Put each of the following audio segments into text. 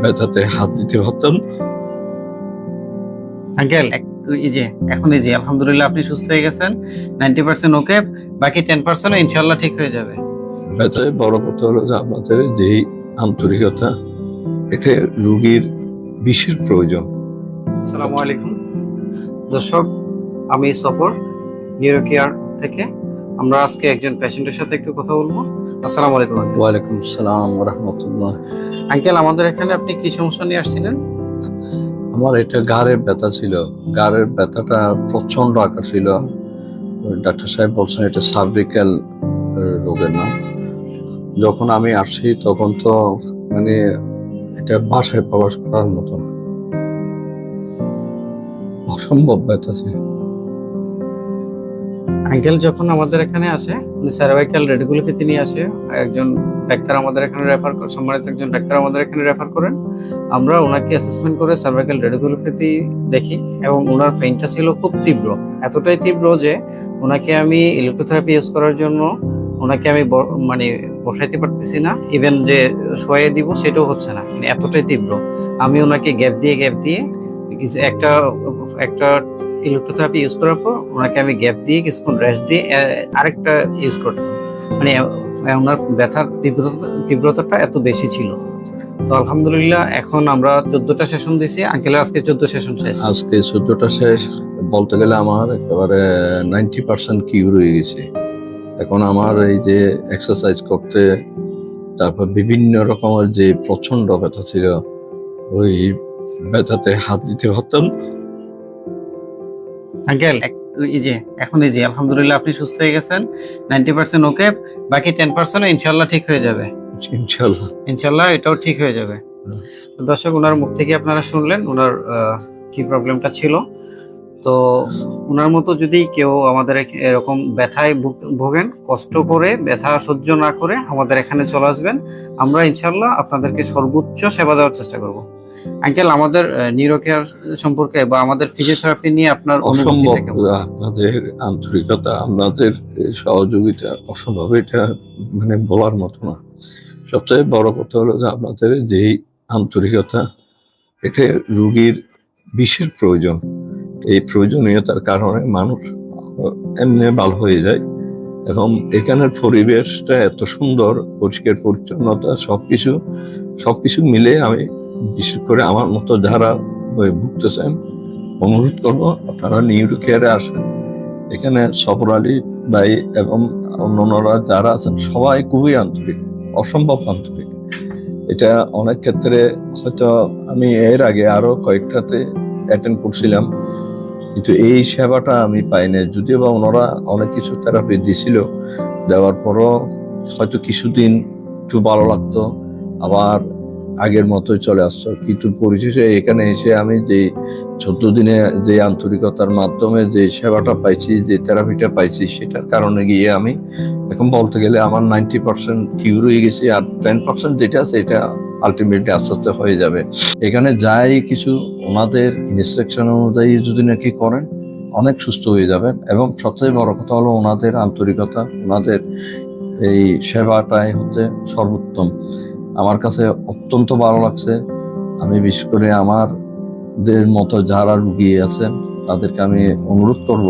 ব্যথাতে হাত দিতে পারতাম। আঙ্কেল এখন আলহামদুলিল্লাহ আপনি সুস্থ হয়ে গেছেন। 90% ওকে, বাকি 10% ইনশাআল্লাহ ঠিক হয়ে যাবে। ব্যথায় বড় কথা হলো যে আপনাদের যেই আন্তরিকতা, এটা রোগীর বিশেষ প্রয়োজন। আসসালামু আলাইকুম দর্শক, আমি সফর নিউরো কেয়ার থেকে। আমরা আজকে একজন পেশেন্টের সাথে একটু কথা বলবো। আসসালামু আলাইকুম আঙ্কেল। ওয়ালাইকুম আসসালাম ওয়া রাহমাতুল্লাহ। আঙ্কেল, আমাদের এখানে আপনি কি সমস্যা নিয়ে আসছিলেন? আমার এটা ঘাড়ের ব্যথা ছিল। ঘাড়ের ব্যথাটা প্রচন্ড আকার ছিল। ডাক্তার সাহেব বলছেন এটা সার্ভিক্যাল রোগের নাম। যখন আমি আসি তখন তো মানে এটা বাসায় প্রকাশ করার মতো না, অসম্ভব ব্যথা ছিল। আঙ্কেল যখন আমাদের এখানে আসে, উনি সার্ভাইকাল রেডিকুলোপ্যাথি নিয়ে আসে। একজন ডাক্তার আমাদের এখানে সম্মানিত একজন ডাক্তার আমাদের এখানে রেফার করেন। আমরা ওনাকে অ্যাসেসমেন্ট করে সার্ভাইকাল রেডিকুলোপ্যাথি দেখি, এবং ওনার পেইনটা ছিল খুব তীব্র, এতটাই তীব্র যে ওনাকে আমি ইলেকট্রোথেরাপি ইউজ করার জন্য ওনাকে আমি মানে বসাইতে পারতেছি না, ইভেন যে শোয়াইয়ে দিব সেটাও হচ্ছে না, মানে এতটাই তীব্র। আমি ওনাকে গ্যাপ দিয়ে কিছু একটা একটা ইলেকট্রোথেরাপি ইউজ করার পর ওনাকে আমি গ্যাপ দিয়ে কিছুক্ষণ রেস্ট দিয়ে আরেকটা ইউজ করতাম। মানে ওনার ব্যথার তীব্রতাটা এত বেশি ছিল। তো আলহামদুলিল্লাহ এখন আমরা 14টা সেশন দিছি। আঙ্কেলের আজকে 14 সেশন শেষ। আজকে 14টা শেষ। বলতে গেলে আমার একেবারে 90% কিউর হয়ে গেছে। এখন আমার এই যে এক্সারসাইজ করতে, তারপর বিভিন্ন রকমের যে প্রচন্ড ব্যথা ছিল, ওই ব্যথাতে হাত দিতে পারতাম। আঙ্কেল এখন আলহামদুলিল্লাহ আপনি সুস্থ হয়ে গেছেন। 90% ওকে, বাকি 10% ইনশাআল্লাহ ঠিক হয়ে যাবে। ইনশাআল্লাহ এটাও ঠিক হয়ে যাবে। দর্শক, ওনার মুখ থেকে আপনারা শুনলেন ওনার কি প্রবলেমটা ছিল। তো ওনার মতো যদি কেউ আমাদের এরকম ব্যথায় ভোগেন, কষ্ট করে ব্যথা সহ্য না করে আমাদের এখানে চলে আসবেন। আমরা ইনশাআল্লাহ আপনাদেরকে সর্বোচ্চ সেবা দেওয়ার চেষ্টা করব। আঙ্কেল, আমাদের নিউরো কেয়ার সম্পর্কে বা আমাদের ফিজিওথেরাপি নিয়ে আপনার অসম্ভব আপনাদের আন্তরিকতা, আপনাদের সহযোগিতা অসম্ভব, এটা মানে বলার মতো না। সবচেয়ে বড় কথা হলো যে আপনাদের যেই আন্তরিকতা, এটা রোগীর বিশেষ প্রয়োজন। এই প্রয়োজনীয়তার কারণে মানুষ এমনি ভালো হয়ে যায়, এবং এখানের পরিবেশটা এত সুন্দর, পরিষ্কার পরিচ্ছন্নতা, সবকিছু মিলে আমি বিশেষ করে আমার মতো যারা ভুগতেছেন অনুরোধ করবো আপনারা নিউরো কেয়ারে আসেন। এখানে সফর আলী ভাই এবং অন্যান্যরা যারা আছেন সবাই খুবই আন্তরিক, অসম্ভব আন্তরিক। এটা অনেক ক্ষেত্রে হয়তো আমি এর আগে আরো কয়েকটাতে অ্যাটেন্ড করছিলাম, কিন্তু এই সেবাটা আমি পাইনি। যদিও বা ওনারা অনেক কিছু থেরাপি দিছিল, দেওয়ার পরও হয়তো কিছুদিন একটু ভালো লাগতো, আবার আগের মতোই চলে আসতো। কিন্তু পরিশেষে এখানে এসে আমি যে 14 দিনে যে আন্তরিকতার মাধ্যমে যে সেবাটা পাইছি, যে থেরাপিটা পাইছি, সেটার কারণে গিয়ে আমি এখন বলতে গেলে আমার 90% কিউর হয়ে গেছি। আর 10% যেটা আছে এটা আলটিমেটলি আস্তে আস্তে হয়ে যাবে। এখানে যাই কিছু ওনাদের ইনস্ট্রাকশন অনুযায়ী যদি নাকি করেন, অনেক সুস্থ হয়ে যাবেন। এবং সবচেয়ে বড় কথা হলো ওনাদের আন্তরিকতা, ওনাদের এই সেবাটাই হচ্ছে সর্বোত্তম। আমার কাছে অত্যন্ত ভালো লাগছে। আমি বিশেষ করে আমাদের মতো যারা রুগী আছেন তাদেরকে আমি অনুরোধ করব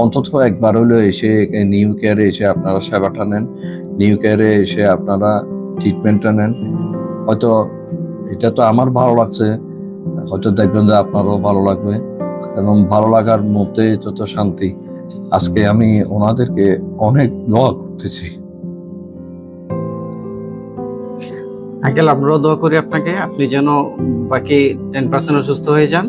অন্তত একবার হলেও এসে নিউ কেয়ারে এসে আপনারা সেবাটা নেন, নিউ কেয়ারে এসে আপনারা ট্রিটমেন্টটা নেন। হয়তো এটা তো আমার ভালো লাগছে, হয়তো দেখবেন যে আপনারও ভালো লাগবে, এবং ভালো লাগার মধ্যেই যত শান্তি। আজকে আমি ওনাদেরকে অনেক দোয়া করতেছি। আঙ্কেল, আমরাও দোয়া করি আপনাকে, আপনি যেন বাকি 10% সুস্থ হয়ে যান।